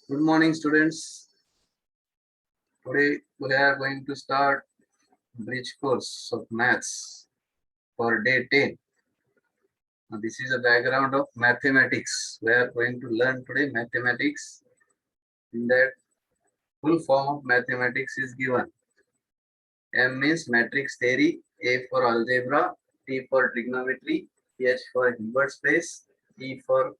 Good morning, students. Today we are going to start bridge course of maths for day 10. Now, this is a background of mathematics. We are going to learn today mathematics. In that, full form of mathematics is given. M means matrix theory, A for algebra, T for trigonometry, H for Hilbert space, E for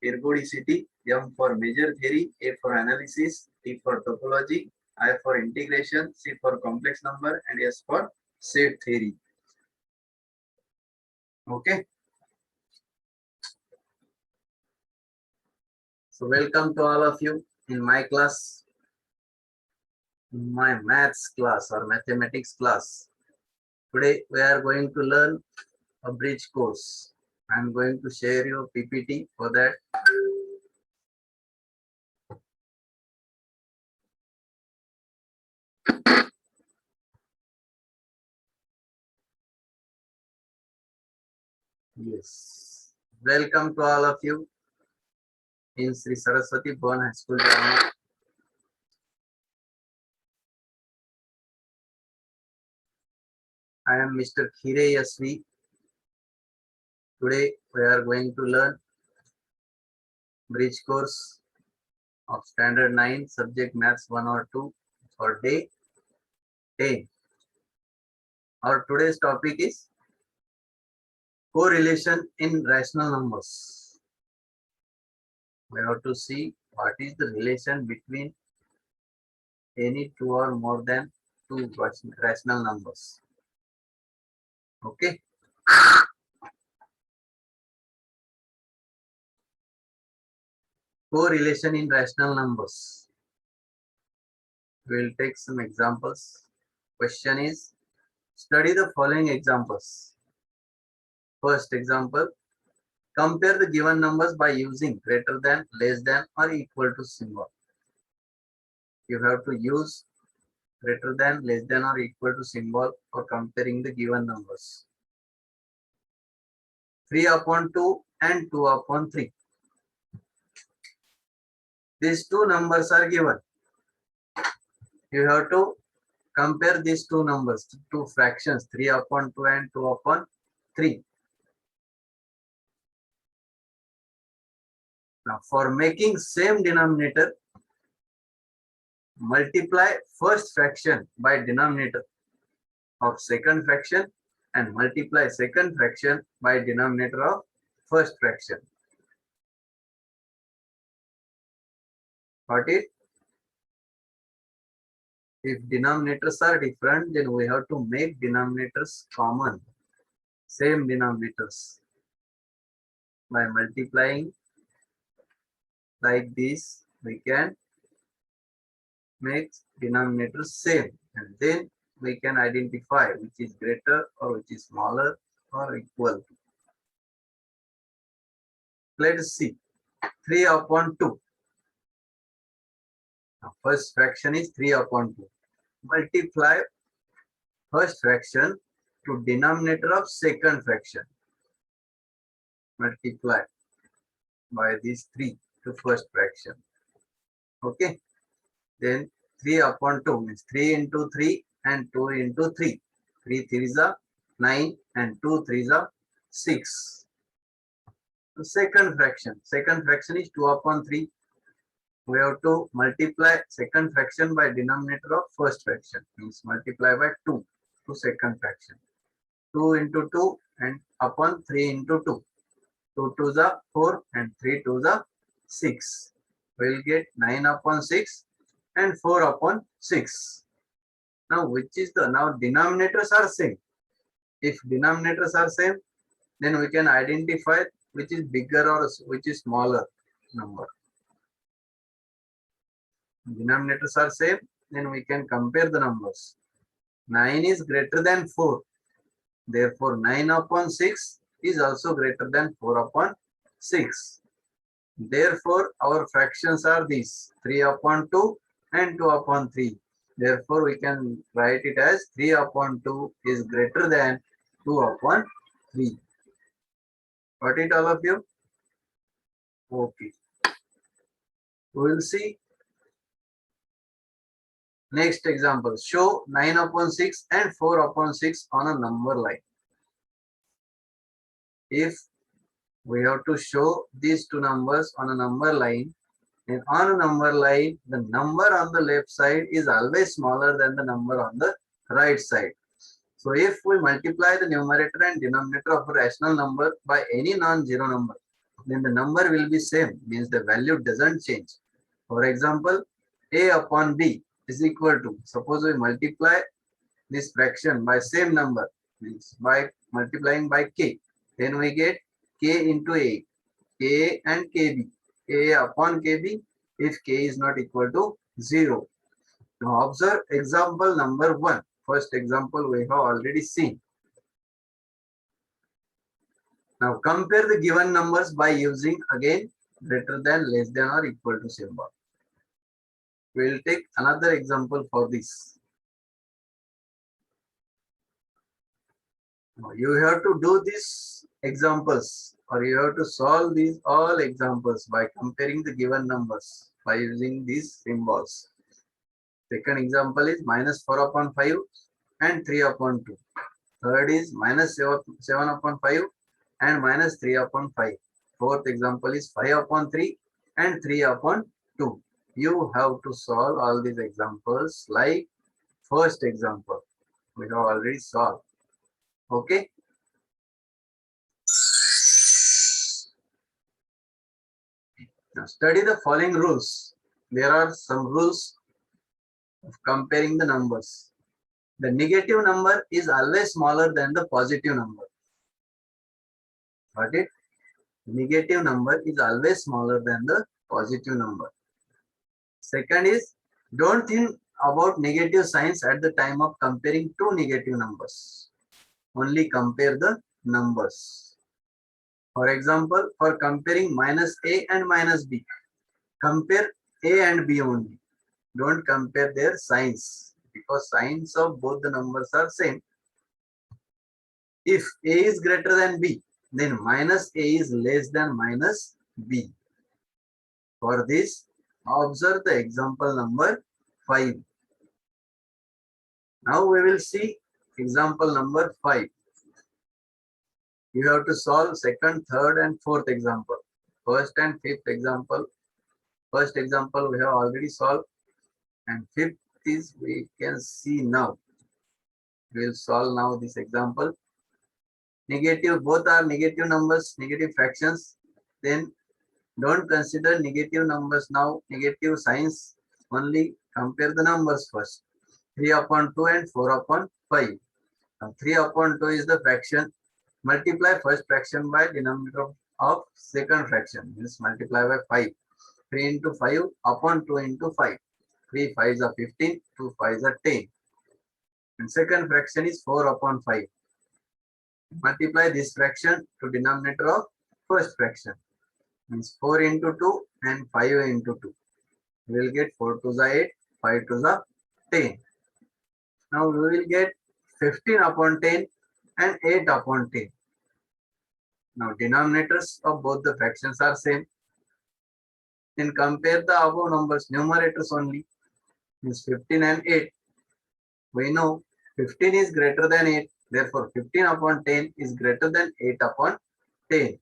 periodicity, M for measure theory, A for analysis, T for topology, I for integration, C for complex number, and S for set theory. Okay. So welcome to all of you in my class, in my maths class or mathematics class. Today we are going to learn a bridge course. I am going to share your PPT for that. Yes. Welcome to all of you in Sri Saraswati Bhavan High School, Jammu. I am Mr. Khire Yasvi. Today we are going to learn bridge course of standard 9 subject maths 1 or 2 for day 10. Our today's topic is correlation in rational numbers. We have to see what is the relation between any two or more than two rational numbers. Okay. Correlation in rational numbers. We will take some examples. Question is, study the following examples. First example, compare the given numbers by using greater than, less than, or equal to symbol. You have to use greater than, less than, or equal to symbol for comparing the given numbers. 3 upon 2 and 2 upon 3. These two numbers are given. You have to compare these two numbers, two fractions, 3 upon 2 and 2 upon 3. Now, for making same denominator, multiply first fraction by denominator of second fraction and multiply second fraction by denominator of first fraction. Got it? If denominators are different, then we have to make denominators common, same denominators, by multiplying like this. We can make denominators same, and then we can identify which is greater or which is smaller or equal. Let's see. 3 upon 2. Now, first fraction is 3 upon 2. Multiply first fraction to denominator of second fraction. Multiply by this 3 to first fraction. Okay. Then 3 upon 2 means 3 into 3 and 2 into 3. 3 3s are 9 and 2 3s are 6. The second fraction is 2 upon 3. We have to multiply second fraction by denominator of first fraction, means multiply by 2 to second fraction. 2 into 2 and upon 3 into 2. 2 2s are 4 and 3 2s are 6. We will get 9 upon 6 and 4 upon 6. Now, which is the, now denominators are same. If denominators are same, then we can identify which is bigger or which is smaller number. Denominators are same, then we can compare the numbers. 9 is greater than 4. Therefore, 9 upon 6 is also greater than 4 upon 6. Therefore, our fractions are these 3 upon 2 and 2 upon 3. Therefore, we can write it as 3 upon 2 is greater than 2 upon 3. Got it, all of you? Okay. We will see next example. Show 9 upon 6 and 4 upon 6 on a number line. If we have to show these two numbers on a number line, and on a number line, the number on the left side is always smaller than the number on the right side. So if we multiply the numerator and denominator of a rational number by any non-zero number, then the number will be same, means the value doesn't change. For example, a upon b is equal to, suppose we multiply this fraction by same number, means by multiplying by k, then we get k into a, k and kb, a upon kb if k is not equal to 0. Now observe example number 1. First example we have already seen. Now compare the given numbers by using again greater than, less than or equal to symbol. We will take another example for this. Now you have to do these examples, or you have to solve these all examples by comparing the given numbers by using these symbols. Second example is minus 4 upon 5 and 3 upon 2. Third is minus 7 upon 5 and minus 3 upon 5. Fourth example is 5 upon 3 and 3 upon 2. You have to solve all these examples like first example we have already solved. Okay. Now study the following rules. There are some rules of comparing the numbers. The negative number is always smaller than the positive number. Got it? Negative number is always smaller than the positive number. Second is, don't think about negative signs at the time of comparing two negative numbers. Only compare the numbers. For example, for comparing minus a and minus b, compare a and b only. Don't compare their signs, because signs of both the numbers are same. If a is greater than b, then minus a is less than minus b. For this, observe the example number 5. Now we will see example number 5. You have to solve second, third and fourth example. First and fifth example. First example we have already solved, and fifth is we can see now. We will solve now this example. Negative, both are negative numbers, negative fractions. Then don't consider negative numbers now, negative signs. Only compare the numbers first. 3 upon 2 and 4 upon 5. Now 3 upon 2 is the fraction. Multiply first fraction by denominator of second fraction. Means multiply by 5. 3 into 5 upon 2 into 5. 3 5s are 15, 2 5s are 10. And second fraction is 4 upon 5. Multiply this fraction to denominator of first fraction. Means 4 into 2 and 5 into 2. We will get 4 to the 8, 5 to the 10. Now we will get 15 upon 10 and 8 upon 10. Now denominators of both the fractions are same. Then compare the above numbers, numerators only. Means 15 and 8. We know 15 is greater than 8. Therefore 15 upon 10 is greater than 8 upon 10.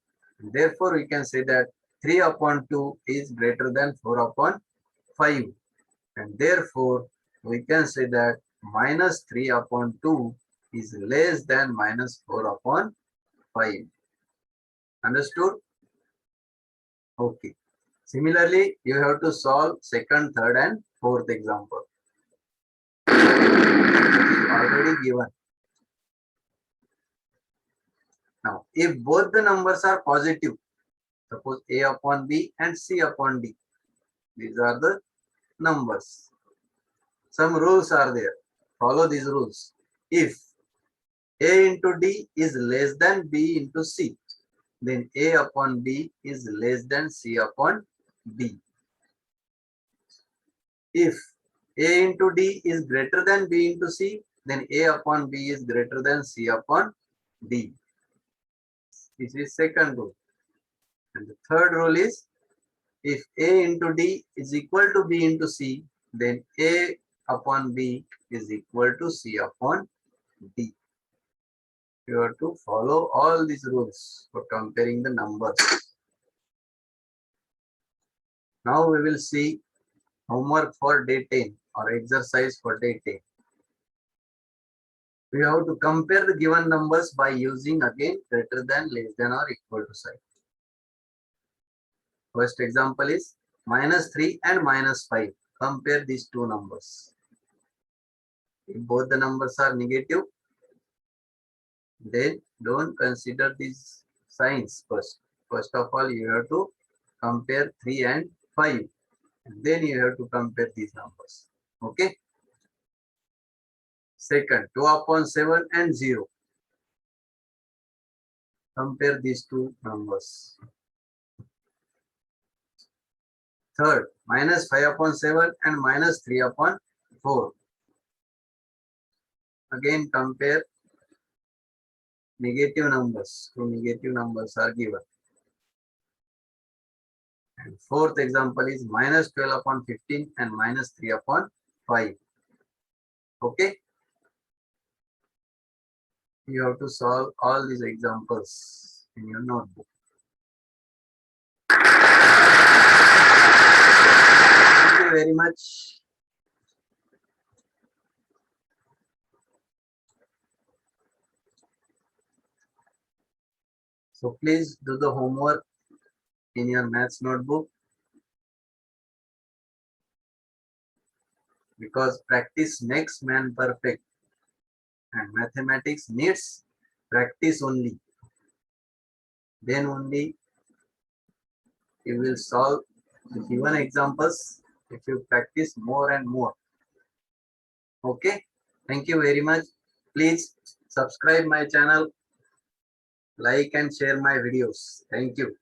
Therefore we can say that 3 upon 2 is greater than 4 upon 5. And therefore we can say that minus 3 upon 2 is less than minus 4 upon 5. Understood? Okay. Similarly, you have to solve second, third and fourth example. Already given. Now, if both the numbers are positive, suppose a upon b and c upon d, these are the numbers. Some rules are there. Follow these rules. If a into d is less than b into c, then a upon b is less than c upon d. If a into d is greater than b into c, then a upon b is greater than c upon d. This is second rule. And the third rule is, If A into D is equal to B into C, then A upon B is equal to C upon D. You have to follow all these rules for comparing the numbers. Now we will see homework for day 10 or exercise for day 10. We have to compare the given numbers by using again greater than, less than or equal to sign. First example is -3 and -5. Compare these two numbers. If both the numbers are negative, then don't consider these signs first. First of all, you have to compare 3 and 5. And then you have to compare these numbers. Okay. Second, 2 upon 7 and 0. Compare these two numbers. Third, -5 upon 7 and -3 upon 4. Again, compare negative numbers. Two negative numbers are given. And fourth example is -12 upon 15 and -3 upon 5. Okay. You have to solve all these examples in your notebook. Thank you very much. So please do the homework in your maths notebook, because practice makes man perfect and mathematics needs practice only. Then only you will solve the given examples if you practice more and more. Okay, thank you very much. Please subscribe my channel, like and share my videos. Thank you.